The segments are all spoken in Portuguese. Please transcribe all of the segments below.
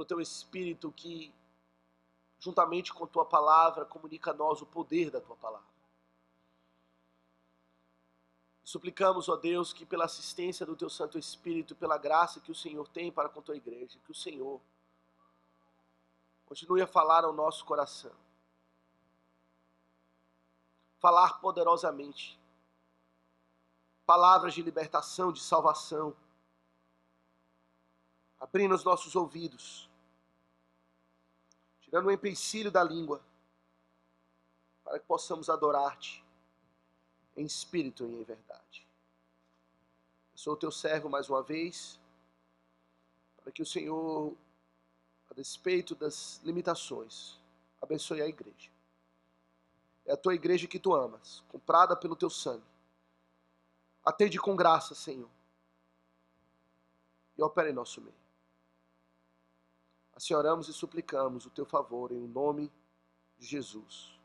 pelo teu Espírito que, juntamente com tua palavra, comunica a nós o poder da tua palavra. Suplicamos, ó Deus, que pela assistência do teu Santo Espírito, pela graça que o Senhor tem para com a tua igreja, que o Senhor continue a falar ao nosso coração. Falar poderosamente. Palavras de libertação, de salvação. Abrindo os nossos ouvidos. Tirando o empecilho da língua. Para que possamos adorar-te em espírito e em verdade. Eu sou o teu servo mais uma vez, para que o Senhor, a despeito das limitações, abençoe a igreja. É a tua igreja que tu amas, comprada pelo teu sangue. Atende com graça, Senhor, e opera em nosso meio. Assim oramos e suplicamos o teu favor em nome de Jesus.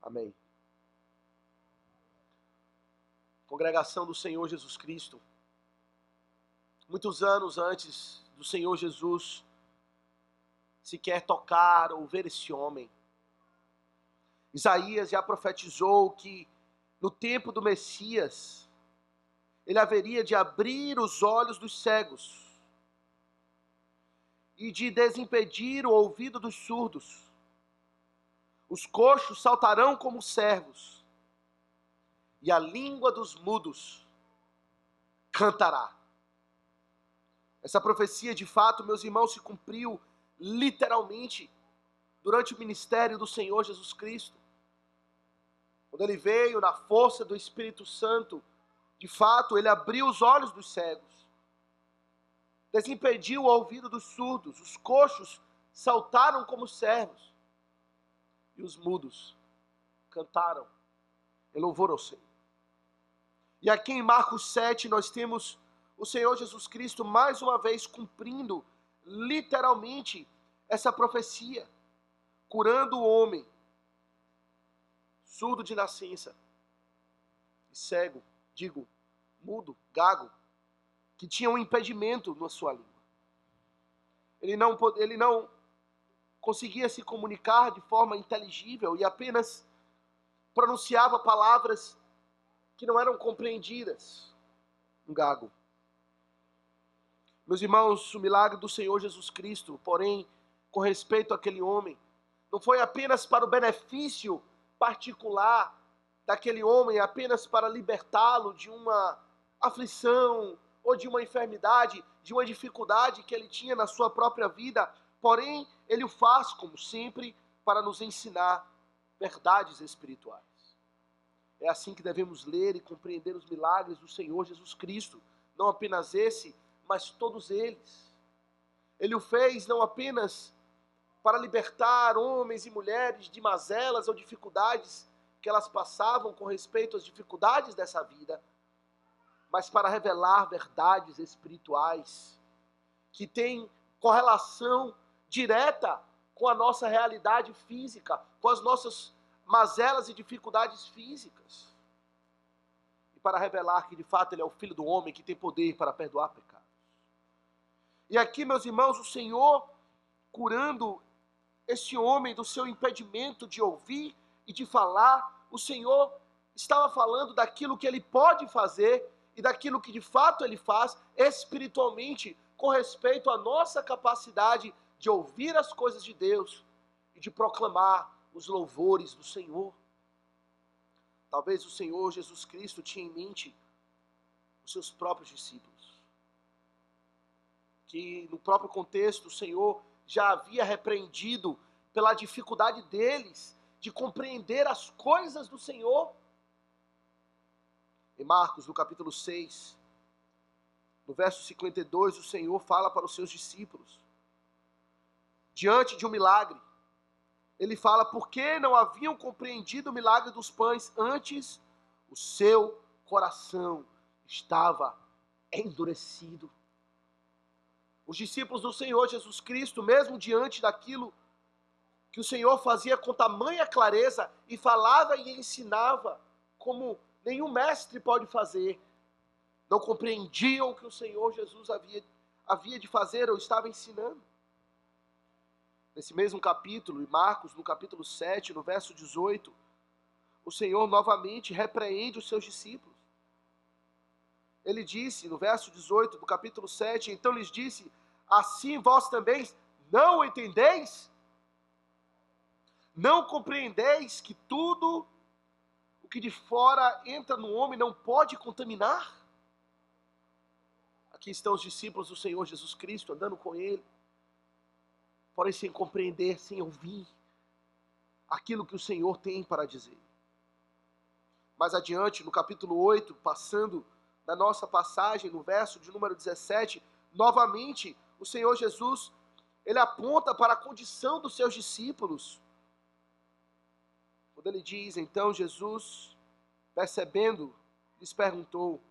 Amém. Congregação do Senhor Jesus Cristo, muitos anos antes do Senhor Jesus sequer tocar ou ver esse homem, Isaías já profetizou que no tempo do Messias ele haveria de abrir os olhos dos cegos e de desimpedir o ouvido dos surdos. Os coxos saltarão como servos, e a língua dos mudos cantará. Essa profecia, de fato, meus irmãos, se cumpriu literalmente durante o ministério do Senhor Jesus Cristo. Quando ele veio na força do Espírito Santo, de fato, ele abriu os olhos dos cegos, desimpediu o ouvido dos surdos, os coxos saltaram como servos, e os mudos cantaram em louvor ao Senhor. E aqui em Marcos 7 nós temos o Senhor Jesus Cristo mais uma vez cumprindo literalmente essa profecia, curando o homem surdo de nascença e cego, mudo, gago, que tinha um impedimento na sua língua. Ele não conseguia se comunicar de forma inteligível e apenas pronunciava palavras que não eram compreendidas. Um gago. Meus irmãos, o milagre do Senhor Jesus Cristo, porém, com respeito àquele homem, não foi apenas para o benefício particular daquele homem, apenas para libertá-lo de uma aflição ou de uma enfermidade, de uma dificuldade que ele tinha na sua própria vida, porém, ele o faz, como sempre, para nos ensinar verdades espirituais. É assim que devemos ler e compreender os milagres do Senhor Jesus Cristo, não apenas esse, mas todos eles. Ele o fez não apenas para libertar homens e mulheres de mazelas ou dificuldades que elas passavam com respeito às dificuldades dessa vida, mas para revelar verdades espirituais que têm correlação direta com a nossa realidade física, com as nossas mazelas e dificuldades físicas. E para revelar que de fato ele é o Filho do homem que tem poder para perdoar pecados. E aqui, meus irmãos, o Senhor curando esse homem do seu impedimento de ouvir e de falar, o Senhor estava falando daquilo que ele pode fazer e daquilo que de fato ele faz espiritualmente com respeito à nossa capacidade de ouvir as coisas de Deus e de proclamar os louvores do Senhor. Talvez o Senhor Jesus Cristo tinha em mente os seus próprios discípulos, que no próprio contexto o Senhor já havia repreendido pela dificuldade deles de compreender as coisas do Senhor. Em Marcos, no capítulo 6, no verso 52, o Senhor fala para os seus discípulos, diante de um milagre, ele fala, porque não haviam compreendido o milagre dos pães, antes o seu coração estava endurecido. Os discípulos do Senhor Jesus Cristo, mesmo diante daquilo que o Senhor fazia com tamanha clareza e falava e ensinava, como nenhum mestre pode fazer, não compreendiam o que o Senhor Jesus havia de fazer ou estava ensinando. Nesse mesmo capítulo, em Marcos, no capítulo 7, no verso 18, o Senhor novamente repreende os seus discípulos. Ele disse, no verso 18 do capítulo 7, então lhes disse, assim vós também não o entendeis? Não compreendeis que tudo o que de fora entra no homem não pode contaminar? Aqui estão os discípulos do Senhor Jesus Cristo, andando com Ele, porém sem compreender, sem ouvir aquilo que o Senhor tem para dizer. Mais adiante, no capítulo 8, passando da nossa passagem, no verso de número 17, novamente, o Senhor Jesus, Ele aponta para a condição dos seus discípulos. Quando Ele diz, então Jesus, percebendo, lhes perguntou,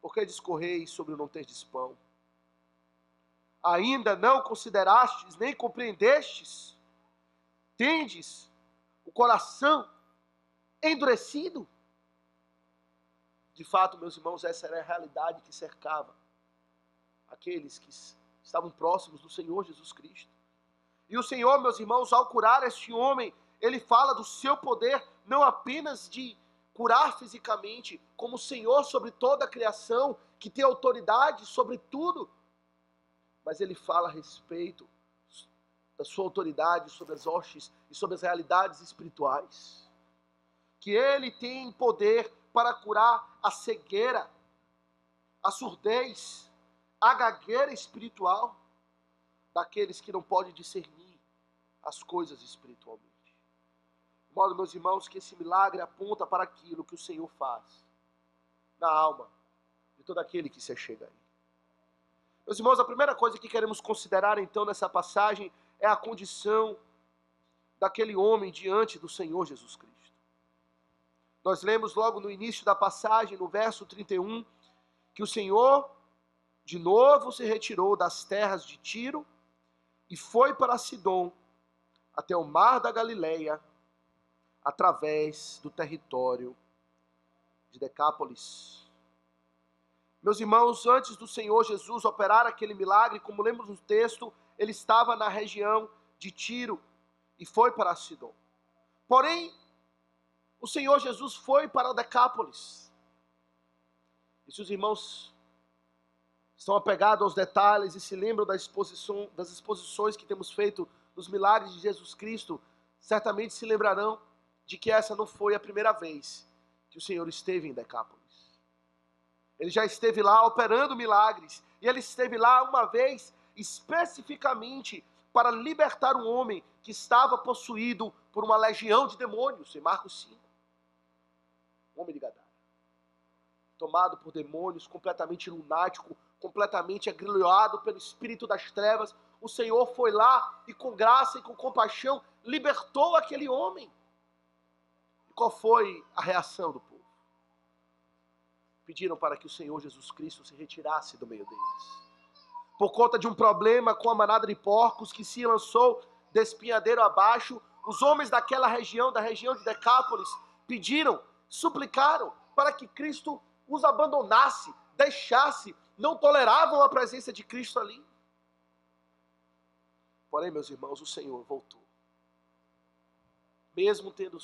por que discorreis sobre o não terdes pão? Ainda não considerastes, nem compreendestes? Tendes o coração endurecido? De fato, meus irmãos, essa era a realidade que cercava aqueles que estavam próximos do Senhor Jesus Cristo. E o Senhor, meus irmãos, ao curar este homem, Ele fala do seu poder, não apenas de curar fisicamente, como Senhor sobre toda a criação, que tem autoridade sobre tudo, mas Ele fala a respeito da sua autoridade sobre as hostes e sobre as realidades espirituais. Que Ele tem poder para curar a cegueira, a surdez, a gagueira espiritual daqueles que não podem discernir as coisas espiritualmente. De modo, meus irmãos, que esse milagre aponta para aquilo que o Senhor faz na alma de todo aquele que se achega aí. Meus irmãos, a primeira coisa que queremos considerar então nessa passagem é a condição daquele homem diante do Senhor Jesus Cristo. Nós lemos logo no início da passagem, no verso 31, que o Senhor de novo se retirou das terras de Tiro e foi para Sidom, até o mar da Galileia, através do território de Decápolis. Meus irmãos, antes do Senhor Jesus operar aquele milagre, como lemos no texto, ele estava na região de Tiro e foi para Sidom. Porém, o Senhor Jesus foi para Decápolis. E se os irmãos estão apegados aos detalhes e se lembram das exposições que temos feito nos milagres de Jesus Cristo, certamente se lembrarão de que essa não foi a primeira vez que o Senhor esteve em Decápolis. Ele já esteve lá operando milagres, e ele esteve lá uma vez especificamente para libertar um homem que estava possuído por uma legião de demônios, em Marcos 5. Um homem de Gadara, tomado por demônios, completamente lunático, completamente agrilhoado pelo espírito das trevas. O Senhor foi lá e com graça e com compaixão libertou aquele homem. E qual foi a reação do povo? Pediram para que o Senhor Jesus Cristo se retirasse do meio deles, por conta de um problema com a manada de porcos que se lançou despinhadeiro abaixo. Os homens daquela região, da região de Decápolis, pediram, suplicaram para que Cristo os abandonasse, deixasse, não toleravam a presença de Cristo ali. Porém, meus irmãos, o Senhor voltou. Mesmo tendo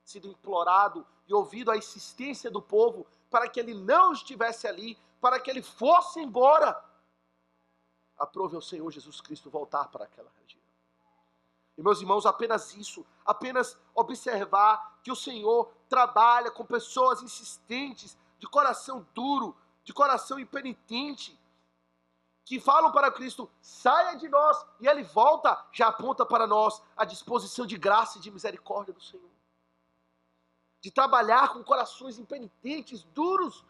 sido implorado e ouvido a insistência do povo para que ele não estivesse ali, para que ele fosse embora, aprove ao Senhor Jesus Cristo voltar para aquela região. E meus irmãos, apenas isso, apenas observar que o Senhor trabalha com pessoas insistentes, de coração duro, de coração impenitente, que falam para Cristo, saia de nós, e Ele volta, já aponta para nós a disposição de graça e de misericórdia do Senhor. De trabalhar com corações impenitentes, duros,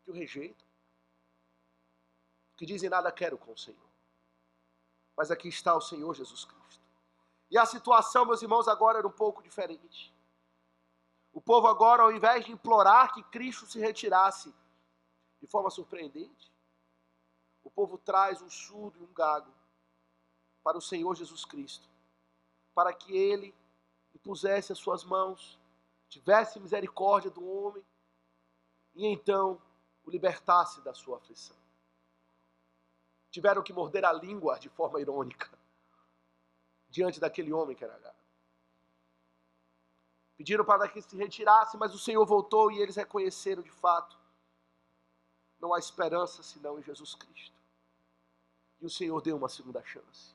que o rejeitam, que dizem nada quero com o Senhor. Mas aqui está o Senhor Jesus Cristo. E a situação, meus irmãos, agora era um pouco diferente. O povo agora, ao invés de implorar que Cristo se retirasse, de forma surpreendente, o povo traz um surdo e um gago para o Senhor Jesus Cristo, para que Ele impusesse as suas mãos, tivesse misericórdia do homem, e então o libertasse da sua aflição. tiveram que morder a língua de forma irônica diante daquele homem que era gago. Pediram para que se retirasse, mas o Senhor voltou e eles reconheceram de fato: não há esperança senão em Jesus Cristo. E o Senhor deu uma segunda chance.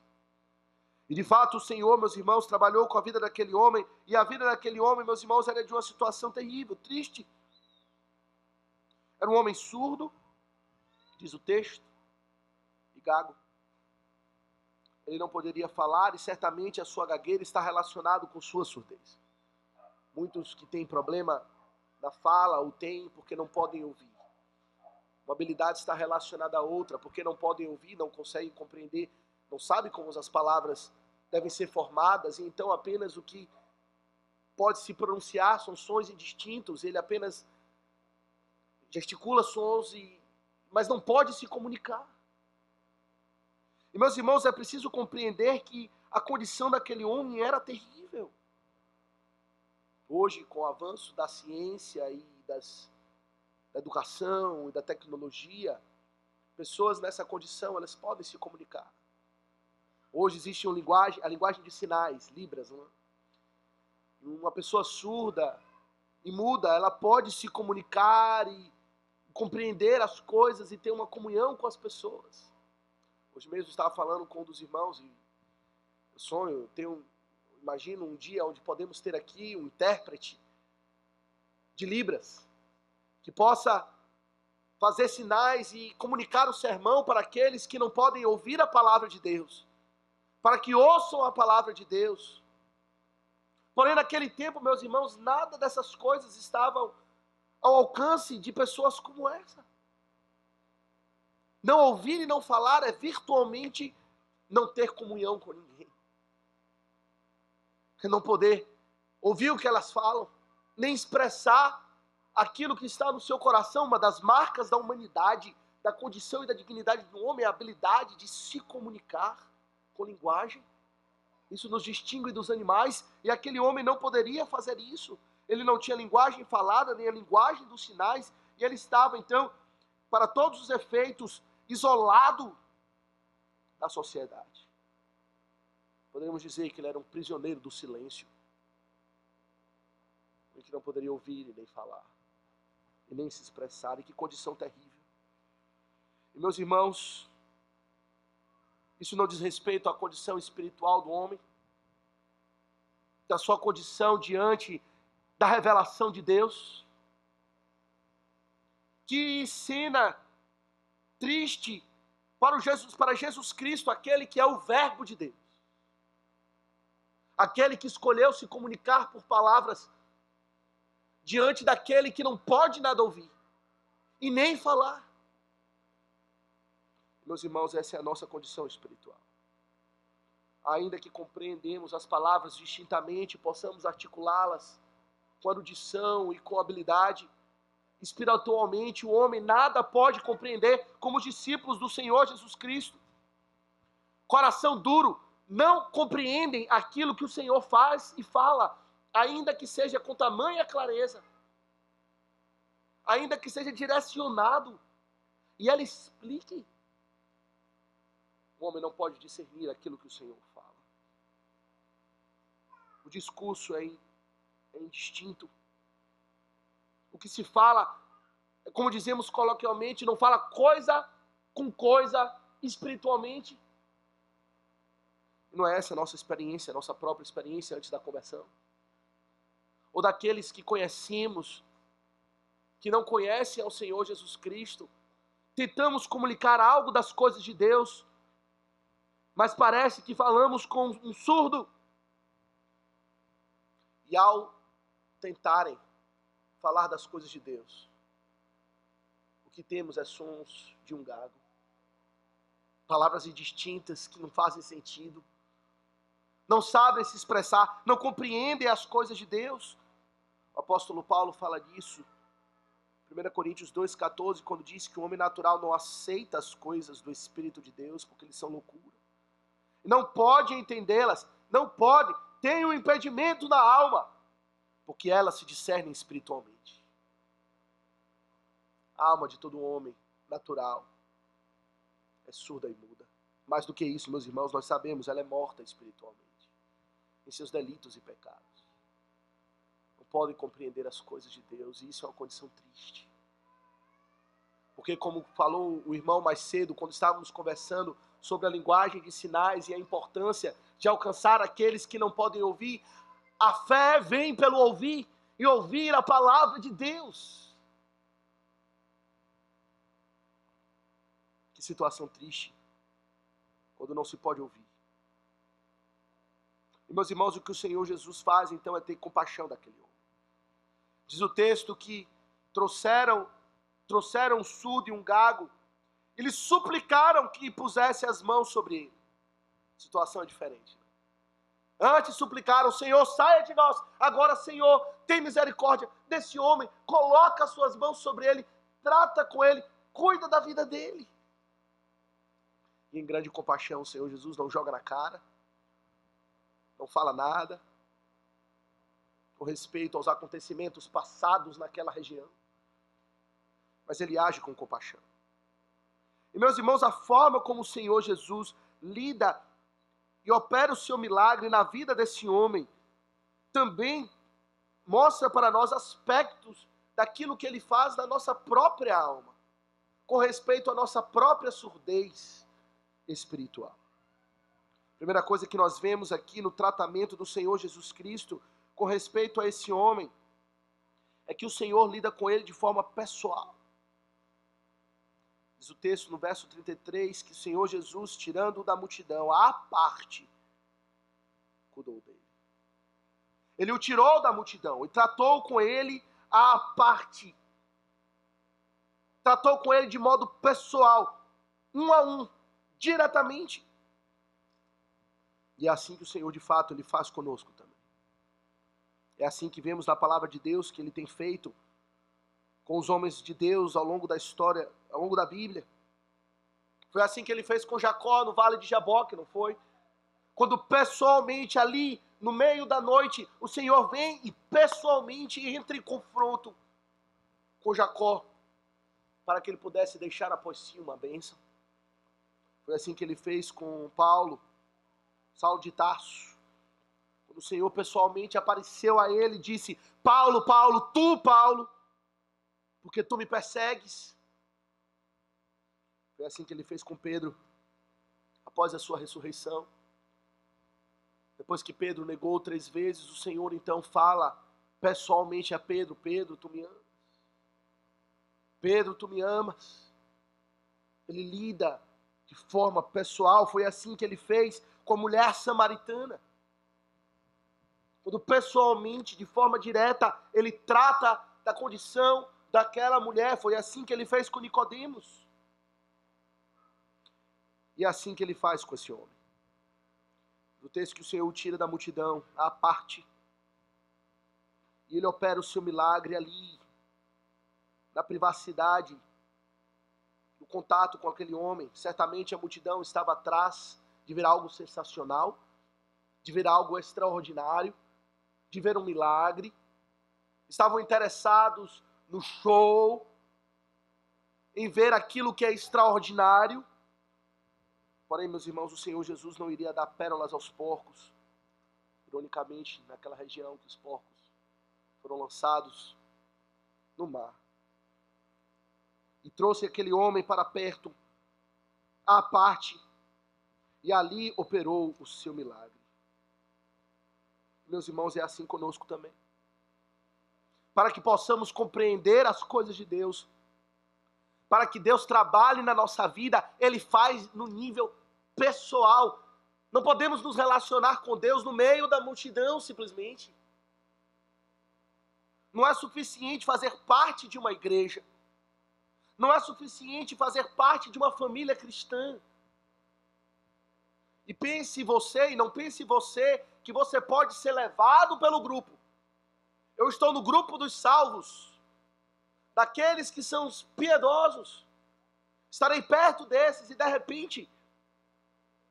E de fato o Senhor, meus irmãos, trabalhou com a vida daquele homem, e a vida daquele homem, meus irmãos, era de uma situação terrível, triste. Era um homem surdo, diz o texto, e gago. Ele não poderia falar, e certamente a sua gagueira está relacionada com sua surdez. Muitos que têm problema na fala o têm porque não podem ouvir. Uma habilidade está relacionada a outra, porque não podem ouvir, não conseguem compreender, não sabem como as palavras devem ser formadas, e então apenas o que pode se pronunciar são sons indistintos, ele apenas gesticula sons, mas não pode se comunicar. E, meus irmãos, é preciso compreender que a condição daquele homem era terrível. Hoje, com o avanço da ciência e da educação e da tecnologia, pessoas nessa condição, elas podem se comunicar. Hoje existe a linguagem de sinais, Libras, né? Uma pessoa surda e muda, ela pode se comunicar e compreender as coisas e ter uma comunhão com as pessoas. Hoje mesmo eu estava falando com um dos irmãos e imagino um dia onde podemos ter aqui um intérprete de Libras, que possa fazer sinais e comunicar o sermão para aqueles que não podem ouvir a palavra de Deus, para que ouçam a palavra de Deus. Porém, naquele tempo, meus irmãos, nada dessas coisas estavam ao alcance de pessoas como essa. Não ouvir e não falar é virtualmente não ter comunhão com ninguém. É não poder ouvir o que elas falam, nem expressar aquilo que está no seu coração. Uma das marcas da humanidade, da condição e da dignidade do homem é a habilidade de se comunicar com linguagem. Isso nos distingue dos animais, e aquele homem não poderia fazer isso. Ele não tinha linguagem falada, nem a linguagem dos sinais, e ele estava, então, para todos os efeitos, isolado da sociedade. Poderíamos dizer que ele era um prisioneiro do silêncio, em que não poderia ouvir e nem falar, e nem se expressar. E que condição terrível. E, meus irmãos, isso não diz respeito à condição espiritual do homem, da sua condição diante da revelação de Deus. Que cena triste para Jesus Cristo, aquele que é o Verbo de Deus, aquele que escolheu se comunicar por palavras diante daquele que não pode nada ouvir e nem falar. Meus irmãos, essa é a nossa condição espiritual. Ainda que compreendemos as palavras distintamente, possamos articulá-las com erudição e com habilidade, espiritualmente o homem nada pode compreender como os discípulos do Senhor Jesus Cristo. Coração duro, não compreendem aquilo que o Senhor faz e fala, ainda que seja com tamanha clareza, ainda que seja direcionado, e ela explique. O homem não pode discernir aquilo que o Senhor fala. O discurso é indistinto. O que se fala, como dizemos coloquialmente, não fala coisa com coisa espiritualmente. Não é essa a nossa experiência, a nossa própria experiência antes da conversão? Ou daqueles que conhecemos, que não conhecem ao Senhor Jesus Cristo, tentamos comunicar algo das coisas de Deus, mas parece que falamos com um surdo. E ao tentarem falar das coisas de Deus, o que temos é sons de um gago, palavras indistintas que não fazem sentido, não sabem se expressar, não compreendem as coisas de Deus. O apóstolo Paulo fala disso, 1 Coríntios 2,14, quando diz que o homem natural não aceita as coisas do Espírito de Deus, porque eles são loucura. Não pode entendê-las, não pode, tem um impedimento na alma, porque elas se discernem espiritualmente. A alma de todo homem natural é surda e muda. Mais do que isso, meus irmãos, nós sabemos, ela é morta espiritualmente, em seus delitos e pecados. Não podem compreender as coisas de Deus, e isso é uma condição triste. Porque, como falou o irmão mais cedo, quando estávamos conversando sobre a linguagem de sinais e a importância de alcançar aqueles que não podem ouvir, a fé vem pelo ouvir, e ouvir a palavra de Deus. Que situação triste, quando não se pode ouvir. E, meus irmãos, o que o Senhor Jesus faz, então, é ter compaixão daquele homem. Diz o texto que trouxeram um surdo e um gago, e lhe suplicaram que pusesse as mãos sobre ele. A situação é diferente. Antes suplicaram: Senhor, saia de nós. Agora, Senhor, tem misericórdia desse homem, coloca as suas mãos sobre ele, trata com ele, cuida da vida dele. E em grande compaixão, o Senhor Jesus não joga na cara, não fala nada, com respeito aos acontecimentos passados naquela região, mas ele age com compaixão. E, meus irmãos, a forma como o Senhor Jesus lida e opera o seu milagre na vida desse homem também mostra para nós aspectos daquilo que ele faz na nossa própria alma, com respeito à nossa própria surdez espiritual. Primeira coisa que nós vemos aqui no tratamento do Senhor Jesus Cristo com respeito a esse homem é que o Senhor lida com ele de forma pessoal. Diz o texto no verso 33 que o Senhor Jesus, tirando-o da multidão à parte, cuidou dele. Ele o tirou da multidão e tratou com ele à parte. Tratou com ele de modo pessoal, um a um, diretamente. E é assim que o Senhor, de fato, ele faz conosco também. É assim que vemos na palavra de Deus que ele tem feito com os homens de Deus ao longo da história, ao longo da Bíblia. Foi assim que ele fez com Jacó no vale de Jaboque, não foi? Quando pessoalmente ali, no meio da noite, o Senhor vem e pessoalmente entra em confronto com Jacó, para que ele pudesse deixar após si uma bênção. Foi assim que ele fez com Paulo, Saulo de Tarso. Quando o Senhor pessoalmente apareceu a ele e disse: Paulo, Paulo, Paulo, porque tu me persegues. Foi assim que ele fez com Pedro, após a sua ressurreição. Depois que Pedro negou 3 vezes, o Senhor então fala pessoalmente a Pedro: Pedro, tu me amas? Pedro, tu me amas? Ele lida de forma pessoal. Foi assim que ele fez com a mulher samaritana. Quando pessoalmente, de forma direta, ele trata da condição daquela mulher. Foi assim que ele fez com Nicodemos. E é assim que ele faz com esse homem. No texto que o Senhor o tira da multidão à parte, e ele opera o seu milagre ali, na privacidade, no contato com aquele homem. Certamente a multidão estava atrás de ver algo sensacional, de ver algo extraordinário, de ver um milagre. Estavam interessados no show, em ver aquilo que é extraordinário. Porém, meus irmãos, o Senhor Jesus não iria dar pérolas aos porcos. Ironicamente, naquela região que os porcos foram lançados no mar. E trouxe aquele homem para perto, à parte, e ali operou o seu milagre. Meus irmãos, é assim conosco também. Para que possamos compreender as coisas de Deus, para que Deus trabalhe na nossa vida, Ele faz no nível pessoal. Não podemos nos relacionar com Deus no meio da multidão, simplesmente. Não é suficiente fazer parte de uma igreja. Não é suficiente fazer parte de uma família cristã. E pense você, e não pense você, que você pode ser levado pelo grupo. Eu estou no grupo dos salvos, daqueles que são os piedosos. Estarei perto desses e de repente,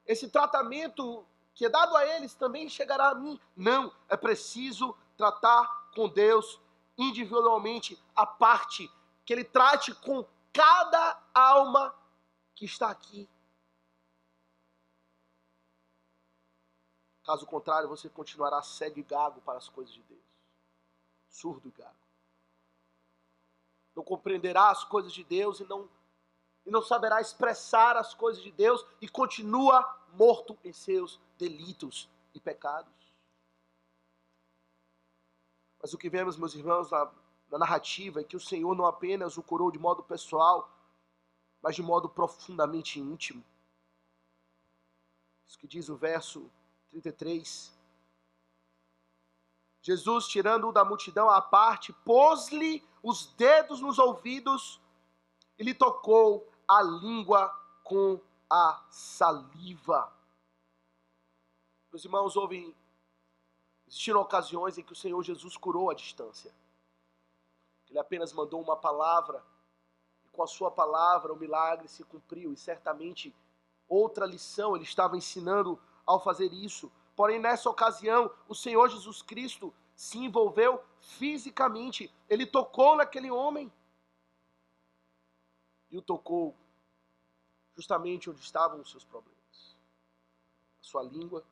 esse tratamento que é dado a eles também chegará a mim. Não, é preciso tratar com Deus individualmente, à parte, que Ele trate com cada alma que está aqui Caso contrário, você continuará cego e gago para as coisas de Deus. Surdo e gago. Não compreenderá as coisas de Deus e não saberá expressar as coisas de Deus e continua morto em seus delitos e pecados. Mas o que vemos, meus irmãos, na narrativa é que o Senhor não apenas o curou de modo pessoal, mas de modo profundamente íntimo. Isso que diz o verso 33. Jesus, tirando-o da multidão à parte, pôs-lhe os dedos nos ouvidos e lhe tocou a língua com a saliva. Meus irmãos, existiram ocasiões em que o Senhor Jesus curou à distância. Ele apenas mandou uma palavra, e com a sua palavra o milagre se cumpriu, e certamente outra lição ele estava ensinando ao fazer isso. Porém, nessa ocasião, o Senhor Jesus Cristo se envolveu fisicamente. Ele tocou naquele homem. E o tocou justamente onde estavam os seus problemas. A sua língua,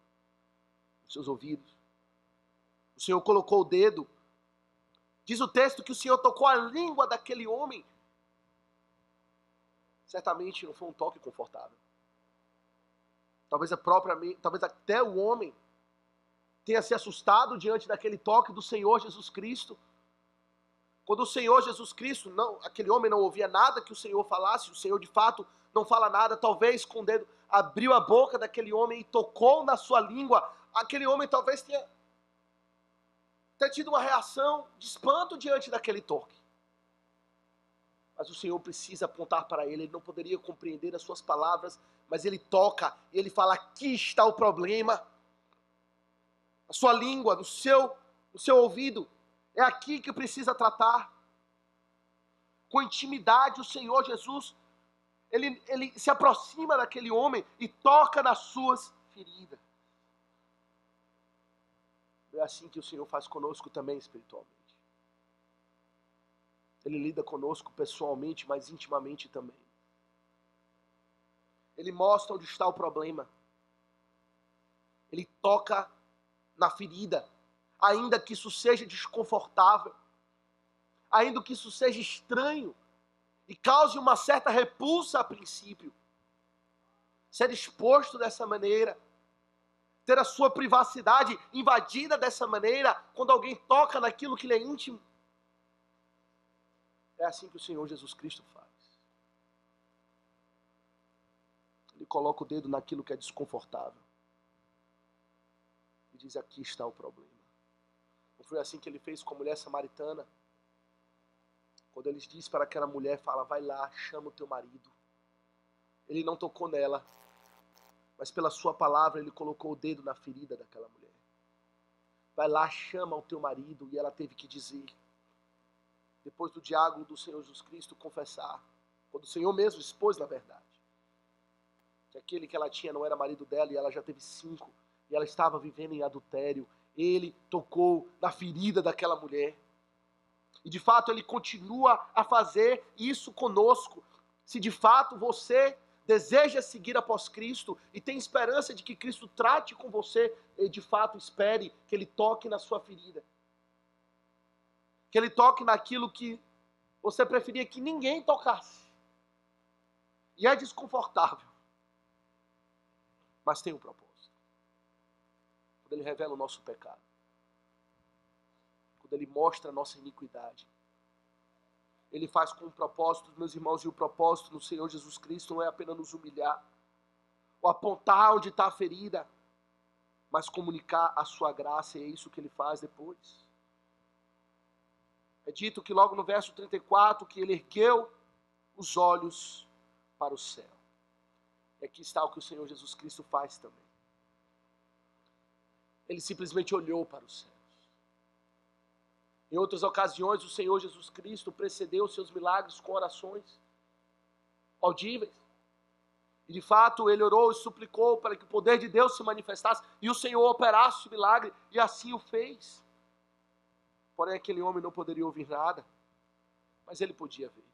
os seus ouvidos. O Senhor colocou o dedo. Diz o texto que o Senhor tocou a língua daquele homem. Certamente não foi um toque confortável. Talvez até o homem tenha se assustado diante daquele toque do Senhor Jesus Cristo. Quando o Senhor Jesus Cristo, aquele homem não ouvia nada que o Senhor falasse, o Senhor de fato não fala nada, talvez com o dedo abriu a boca daquele homem e tocou na sua língua, aquele homem talvez tenha tido uma reação de espanto diante daquele toque. Mas o Senhor precisa apontar para ele não poderia compreender as suas palavras, mas ele toca e ele fala: aqui está o problema. A sua língua, no seu ouvido, é aqui que precisa tratar. Com intimidade, o Senhor Jesus, ele se aproxima daquele homem e toca nas suas feridas. É assim que o Senhor faz conosco também espiritualmente. Ele lida conosco pessoalmente, mas intimamente também. Ele mostra onde está o problema. Ele toca na ferida, ainda que isso seja desconfortável, ainda que isso seja estranho e cause uma certa repulsa a princípio. Ser exposto dessa maneira, ter a sua privacidade invadida dessa maneira, quando alguém toca naquilo que lhe é íntimo. É assim que o Senhor Jesus Cristo faz. Ele coloca o dedo naquilo que é desconfortável. E diz: aqui está o problema. Não foi assim que ele fez com a mulher samaritana? Quando ele diz para aquela mulher, fala: vai lá, chama o teu marido. Ele não tocou nela, mas pela sua palavra ele colocou o dedo na ferida daquela mulher. Vai lá, chama o teu marido. E ela teve que dizer, depois do diálogo do Senhor Jesus Cristo, confessar, quando o Senhor mesmo expôs na verdade, que aquele que ela tinha não era marido dela, e ela já teve 5, e ela estava vivendo em adultério. Ele tocou na ferida daquela mulher. E de fato ele continua a fazer isso conosco. Se de fato você deseja seguir após Cristo e tem esperança de que Cristo trate com você, e de fato espere que ele toque na sua ferida. Que ele toque naquilo que você preferia que ninguém tocasse. E é desconfortável, mas tem um propósito. Quando ele revela o nosso pecado, quando ele mostra a nossa iniquidade, ele faz com um propósito, meus irmãos, e o propósito no Senhor Jesus Cristo não é apenas nos humilhar, ou apontar onde está a ferida, mas comunicar a sua graça, e é isso que ele faz depois. É dito que logo no verso 34, que ele ergueu os olhos para o céu. E aqui está o que o Senhor Jesus Cristo faz também. Ele simplesmente olhou para os céus. Em outras ocasiões, o Senhor Jesus Cristo precedeu seus milagres com orações audíveis. E de fato, ele orou e suplicou para que o poder de Deus se manifestasse e o Senhor operasse o milagre, e assim o fez. Porém, aquele homem não poderia ouvir nada, mas ele podia ver.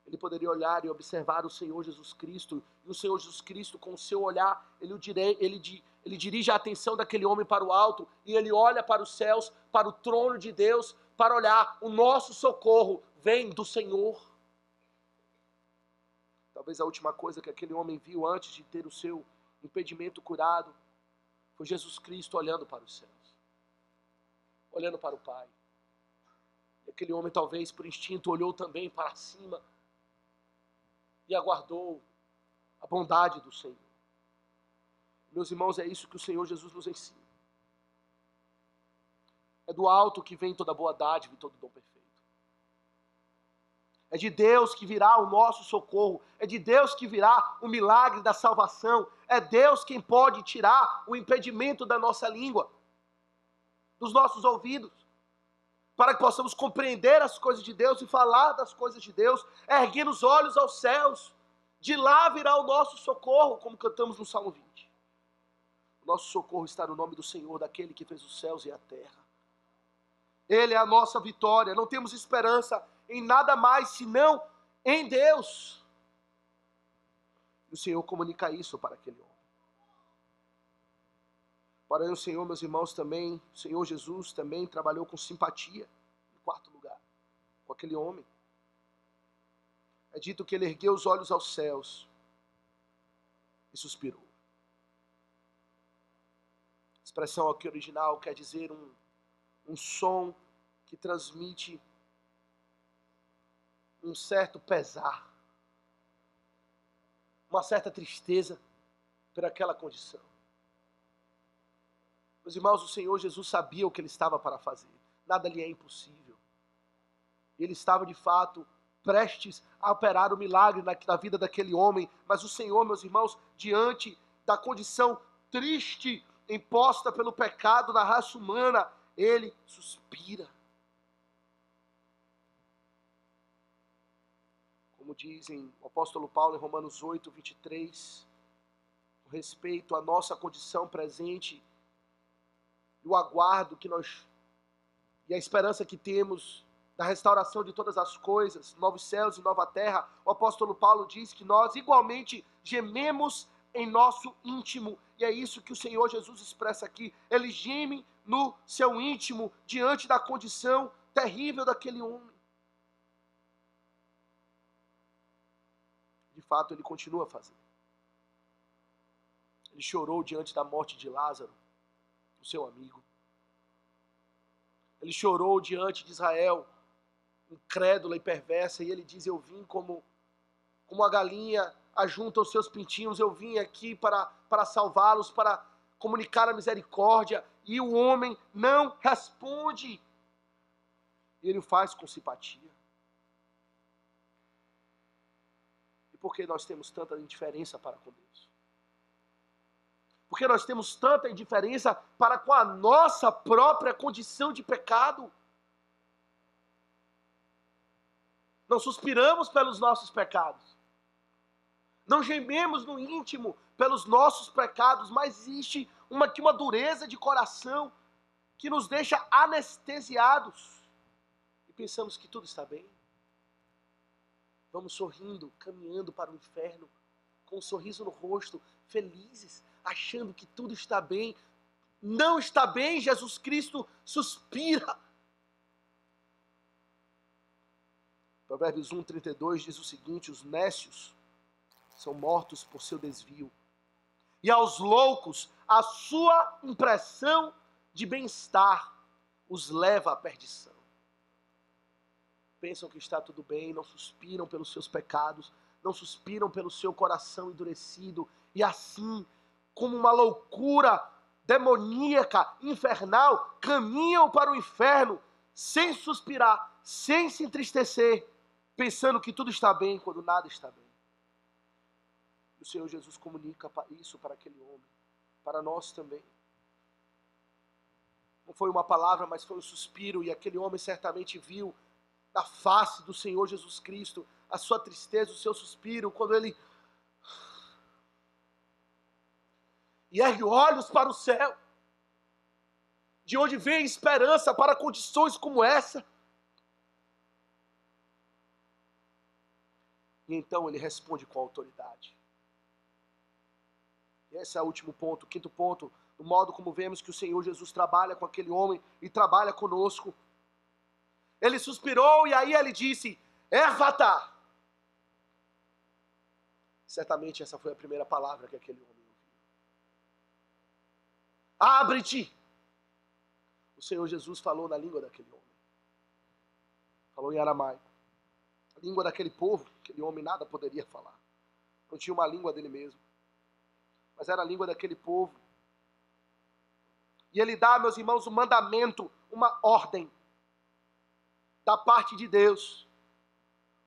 Ele poderia olhar e observar o Senhor Jesus Cristo, e o Senhor Jesus Cristo, com o seu olhar, ele ele dirige a atenção daquele homem para o alto, e ele olha para os céus, para o trono de Deus, para olhar, o nosso socorro vem do Senhor. Talvez a última coisa que aquele homem viu antes de ter o seu impedimento curado, foi Jesus Cristo olhando para os céus, olhando para o Pai. E aquele homem talvez por instinto olhou também para cima, e aguardou a bondade do Senhor. Meus irmãos, é isso que o Senhor Jesus nos ensina. É do alto que vem toda boa dádiva e todo dom perfeito. É de Deus que virá o nosso socorro. É de Deus que virá o milagre da salvação. É Deus quem pode tirar o impedimento da nossa língua, dos nossos ouvidos, para que possamos compreender as coisas de Deus e falar das coisas de Deus, erguendo os olhos aos céus. De lá virá o nosso socorro, como cantamos no Salmo 20. O nosso socorro está no nome do Senhor, daquele que fez os céus e a terra. Ele é a nossa vitória. Não temos esperança em nada mais senão em Deus. E o Senhor comunica isso para aquele homem. Porém, o Senhor, meus irmãos, também, o Senhor Jesus também trabalhou com simpatia, em quarto lugar, com aquele homem. É dito que ele ergueu os olhos aos céus e suspirou. A expressão aqui original quer dizer um som que transmite um certo pesar, uma certa tristeza por aquela condição. Meus irmãos, o Senhor Jesus sabia o que ele estava para fazer. Nada lhe é impossível. Ele estava, de fato, prestes a operar o milagre na vida daquele homem. Mas o Senhor, meus irmãos, diante da condição triste imposta pelo pecado na raça humana, ele suspira. Como dizem o apóstolo Paulo em Romanos 8, 23, com respeito à nossa condição presente, e o aguardo que nós, e a esperança que temos da restauração de todas as coisas, novos céus e nova terra, o apóstolo Paulo diz que nós igualmente gememos em nosso íntimo, e é isso que o Senhor Jesus expressa aqui. Ele geme no seu íntimo, diante da condição terrível daquele homem. De fato, ele continua a fazer. Ele chorou diante da morte de Lázaro, o seu amigo. Ele chorou diante de Israel, incrédula e perversa, e ele diz: eu vim como a galinha ajunta os seus pintinhos, eu vim aqui para salvá-los, para comunicar a misericórdia, e o homem não responde. Ele o faz com simpatia. E por que nós temos tanta indiferença para com Deus? Porque nós temos tanta indiferença para com a nossa própria condição de pecado. Não suspiramos pelos nossos pecados. Não gememos no íntimo pelos nossos pecados, mas existe uma dureza de coração que nos deixa anestesiados. E pensamos que tudo está bem. Vamos sorrindo, caminhando para o inferno, com um sorriso no rosto, felizes, achando que tudo está bem. Não está bem, Jesus Cristo suspira. Provérbios 1:32 diz o seguinte: os nécios são mortos por seu desvio, e aos loucos a sua impressão de bem-estar os leva à perdição. Pensam que está tudo bem, não suspiram pelos seus pecados, não suspiram pelo seu coração endurecido, e assim, como uma loucura demoníaca, infernal, caminham para o inferno, sem suspirar, sem se entristecer, pensando que tudo está bem, quando nada está bem. O Senhor Jesus comunica isso para aquele homem, para nós também. Não foi uma palavra, mas foi um suspiro, e aquele homem certamente viu na face do Senhor Jesus Cristo a sua tristeza, o seu suspiro, quando ele ergue olhos para o céu, de onde vem esperança para condições como essa. E então ele responde com autoridade. Esse é o último ponto, o quinto ponto, do modo como vemos que o Senhor Jesus trabalha com aquele homem e trabalha conosco. Ele suspirou e aí ele disse, Efatá. Certamente essa foi a primeira palavra que aquele homem ouviu. Abre-te. O Senhor Jesus falou na língua daquele homem. Falou em aramaico. A língua daquele povo, aquele homem nada poderia falar. Não tinha uma língua dele mesmo. Mas era a língua daquele povo. E ele dá, meus irmãos, um mandamento, uma ordem da parte de Deus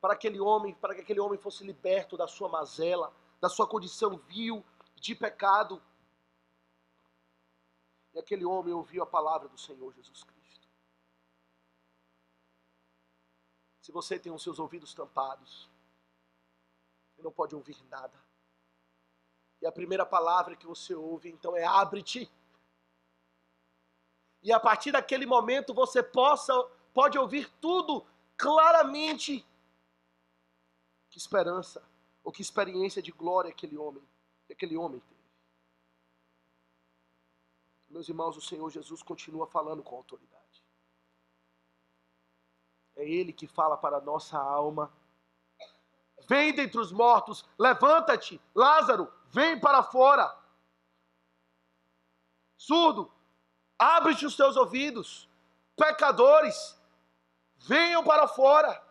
para que aquele homem fosse liberto da sua mazela, da sua condição vil de pecado. E aquele homem ouviu a palavra do Senhor Jesus Cristo. Se você tem os seus ouvidos tampados, você não pode ouvir nada. E a primeira palavra que você ouve, então, é abre-te. E a partir daquele momento você pode ouvir tudo claramente. Que esperança, ou que experiência de glória aquele homem teve. Meus irmãos, o Senhor Jesus continua falando com autoridade. É Ele que fala para a nossa alma. Vem dentre os mortos, levanta-te, Lázaro, vem para fora. Surdo, abre-te os teus ouvidos. Pecadores, venham para fora.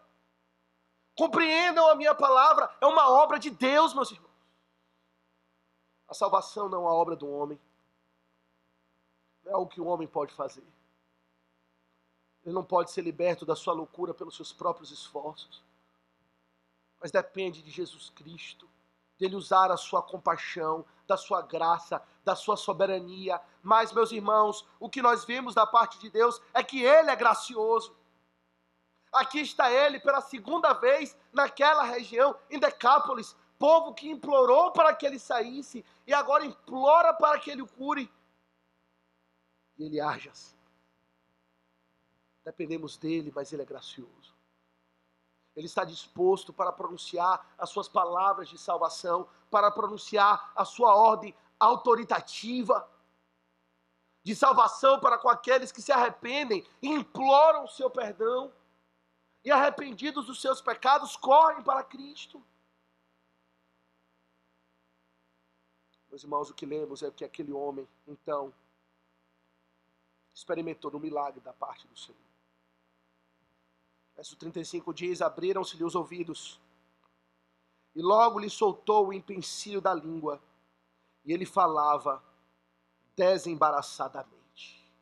Compreendam a minha palavra. É uma obra de Deus, meus irmãos. A salvação não é uma obra do homem. Não é algo que o homem pode fazer. Ele não pode ser liberto da sua loucura pelos seus próprios esforços. Mas depende de Jesus Cristo, dele usar a sua compaixão, da sua graça, da sua soberania. Mas, meus irmãos, o que nós vemos da parte de Deus é que Ele é gracioso. Aqui está Ele pela segunda vez naquela região, em Decápolis, povo que implorou para que Ele saísse e agora implora para que Ele o cure. E Ele age assim. Dependemos dEle, mas Ele é gracioso. Ele está disposto para pronunciar as suas palavras de salvação, para pronunciar a sua ordem autoritativa de salvação para com aqueles que se arrependem e imploram o seu perdão. E arrependidos dos seus pecados, correm para Cristo. Meus irmãos, o que lemos é que aquele homem, então, experimentou um milagre da parte do Senhor. Verso 35 diz, abriram-se-lhe os ouvidos, e logo lhe soltou o empecilho da língua, e ele falava desembaraçadamente.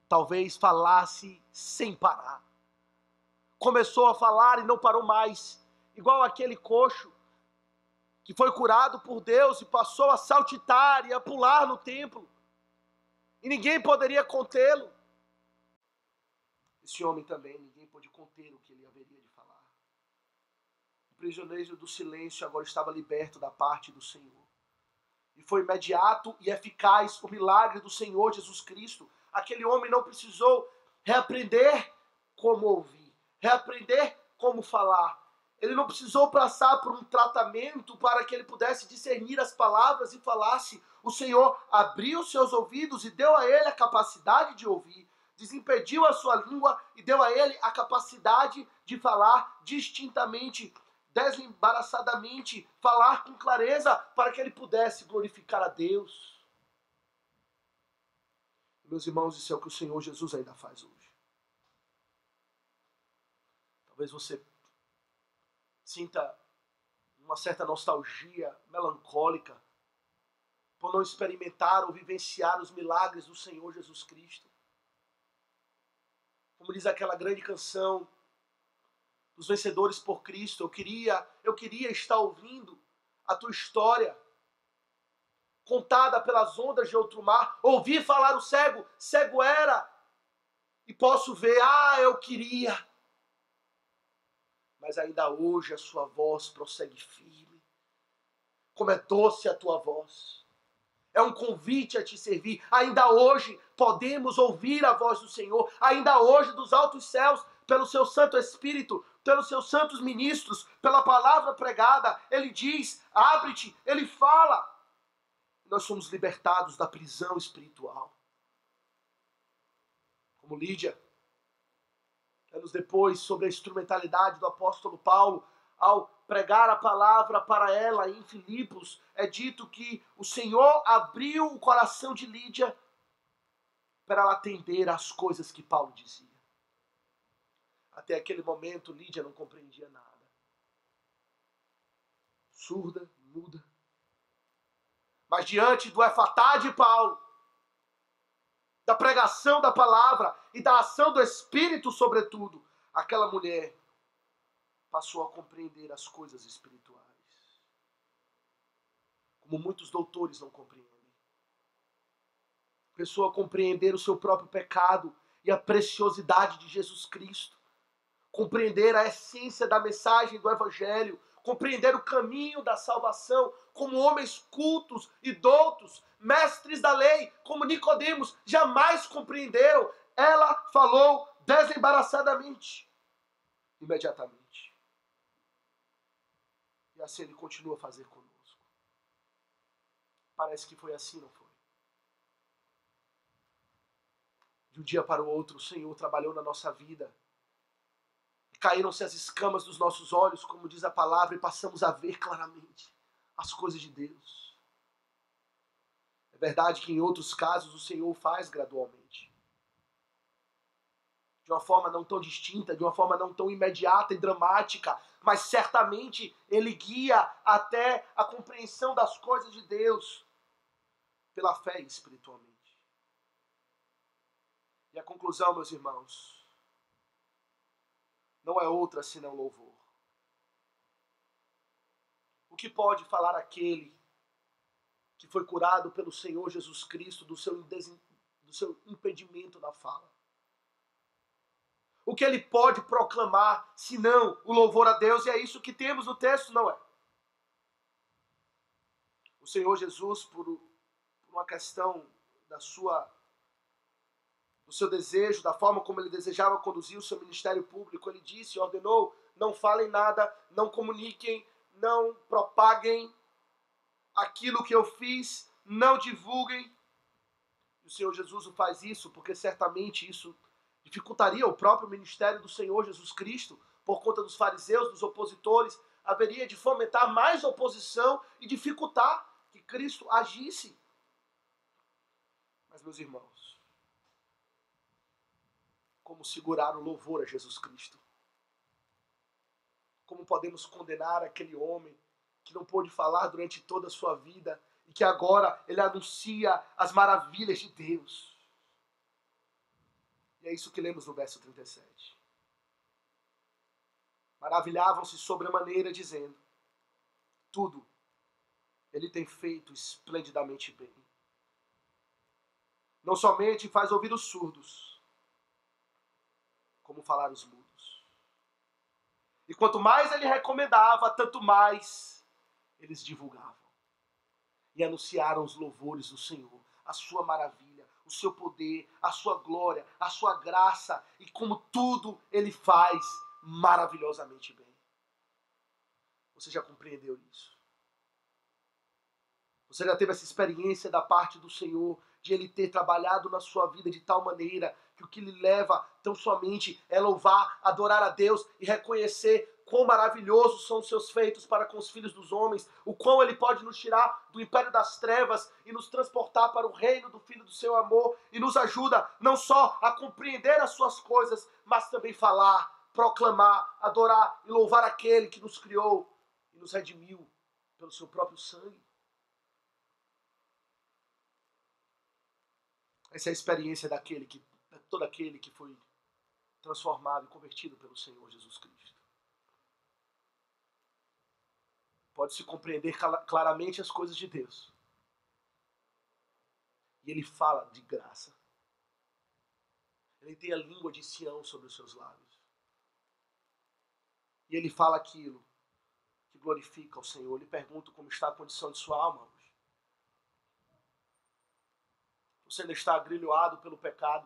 Talvez falasse sem parar. Começou a falar e não parou mais, igual aquele coxo que foi curado por Deus e passou a saltitar e a pular no templo, e ninguém poderia contê-lo. Esse homem também, ninguém pôde conter o que ele haveria de falar. O prisioneiro do silêncio agora estava liberto da parte do Senhor, e foi imediato e eficaz o milagre do Senhor Jesus Cristo. Aquele homem não precisou reaprender como ouvir, reaprender como falar. Ele não precisou passar por um tratamento para que ele pudesse discernir as palavras e falasse. O Senhor abriu seus ouvidos e deu a ele a capacidade de ouvir. Desimpediu a sua língua e deu a ele a capacidade de falar distintamente, desembaraçadamente, falar com clareza para que ele pudesse glorificar a Deus. Meus irmãos, isso é o que o Senhor Jesus ainda faz hoje. Talvez você sinta uma certa nostalgia melancólica por não experimentar ou vivenciar os milagres do Senhor Jesus Cristo. Como diz aquela grande canção dos vencedores por Cristo, eu queria estar ouvindo a tua história contada pelas ondas de outro mar, ouvir falar o cego, cego era, e posso ver, eu queria. Mas ainda hoje a sua voz prossegue firme. Como é doce a tua voz. É um convite a te servir. Ainda hoje podemos ouvir a voz do Senhor. Ainda hoje dos altos céus, pelo seu Santo Espírito, pelos seus santos ministros, pela palavra pregada, Ele diz, abre-te, Ele fala. nós somos libertados da prisão espiritual. Como Lídia, anos depois, sobre a instrumentalidade do apóstolo Paulo, ao pregar a palavra para ela em Filipos, é dito que o Senhor abriu o coração de Lídia para ela atender às coisas que Paulo dizia. Até aquele momento, Lídia não compreendia nada. Surda, muda. Mas diante do efatá de Paulo, da pregação da palavra e da ação do Espírito, sobretudo, aquela mulher passou a compreender as coisas espirituais, como muitos doutores não compreendem. Passou a compreender o seu próprio pecado e a preciosidade de Jesus Cristo, compreender a essência da mensagem do Evangelho, compreender o caminho da salvação, como homens cultos e doutos, mestres da lei, como Nicodemos, jamais compreenderam. Ela falou desembaraçadamente, imediatamente. E assim ele continua a fazer conosco. Parece que foi assim, não foi? De um dia para o outro, o Senhor trabalhou na nossa vida. Caíram-se as escamas dos nossos olhos, como diz a palavra, e passamos a ver claramente as coisas de Deus. É verdade que em outros casos o Senhor faz gradualmente. De uma forma não tão distinta, de uma forma não tão imediata e dramática, mas certamente Ele guia até a compreensão das coisas de Deus pela fé espiritualmente. E a conclusão, meus irmãos, não é outra senão louvor. O que pode falar aquele que foi curado pelo Senhor Jesus Cristo do seu impedimento na fala? O que ele pode proclamar, senão o louvor a Deus? E é isso que temos no texto, não é? O Senhor Jesus, por uma questão do seu desejo, da forma como ele desejava conduzir o seu ministério público, ele disse, ordenou, não falem nada, não comuniquem, não propaguem aquilo que eu fiz, não divulguem. E o Senhor Jesus faz isso porque certamente isso dificultaria o próprio ministério do Senhor Jesus Cristo, por conta dos fariseus, dos opositores, haveria de fomentar mais oposição e dificultar que Cristo agisse. Mas, meus irmãos, como segurar o louvor a Jesus Cristo? Como podemos condenar aquele homem que não pôde falar durante toda a sua vida e que agora ele anuncia as maravilhas de Deus? E é isso que lemos no verso 37. Maravilhavam-se sobremaneira, dizendo, tudo ele tem feito esplendidamente bem. Não somente faz ouvir os surdos, como falar os mudos. E quanto mais ele recomendava, tanto mais eles divulgavam. E anunciaram os louvores do Senhor, a sua maravilha, o seu poder, a sua glória, a sua graça, e como tudo ele faz maravilhosamente bem. Você já compreendeu isso? Você já teve essa experiência da parte do Senhor, de Ele ter trabalhado na sua vida de tal maneira que o que lhe leva tão somente é louvar, adorar a Deus e reconhecer quão maravilhosos são os seus feitos para com os filhos dos homens, o quão Ele pode nos tirar do império das trevas e nos transportar para o reino do Filho do seu amor, e nos ajuda não só a compreender as suas coisas, mas também falar, proclamar, adorar e louvar aquele que nos criou e nos redimiu pelo seu próprio sangue. Essa é a experiência de todo aquele que foi transformado e convertido pelo Senhor Jesus Cristo. Pode-se compreender claramente as coisas de Deus. E ele fala de graça. Ele tem a língua de Sião sobre os seus lábios. E ele fala aquilo que glorifica ao Senhor. Eu lhe pergunto como está a condição de sua alma hoje. Você ainda está agrilhoado pelo pecado,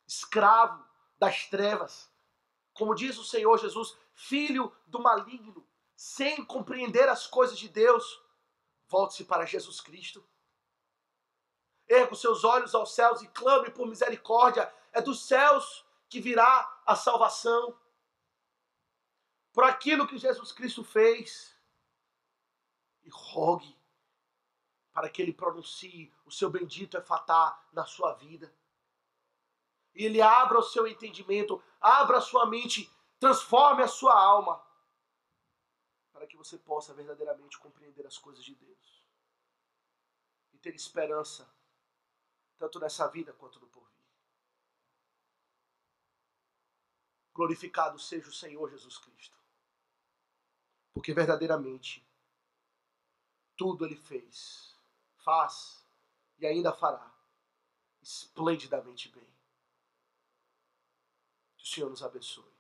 escravo das trevas, como diz o Senhor Jesus, filho do maligno, sem compreender as coisas de Deus, Volte-se para Jesus Cristo. Erga os seus olhos aos céus e clame por misericórdia. É dos céus que virá a salvação. Por aquilo que Jesus Cristo fez. E rogue para que Ele pronuncie o seu bendito efatá na sua vida. E Ele abra o seu entendimento, abra a sua mente, transforme a sua alma, para que você possa verdadeiramente compreender as coisas de Deus. E ter esperança, tanto nessa vida quanto no porvir. Glorificado seja o Senhor Jesus Cristo. Porque verdadeiramente, tudo Ele fez, faz e ainda fará esplendidamente bem. Que o Senhor nos abençoe.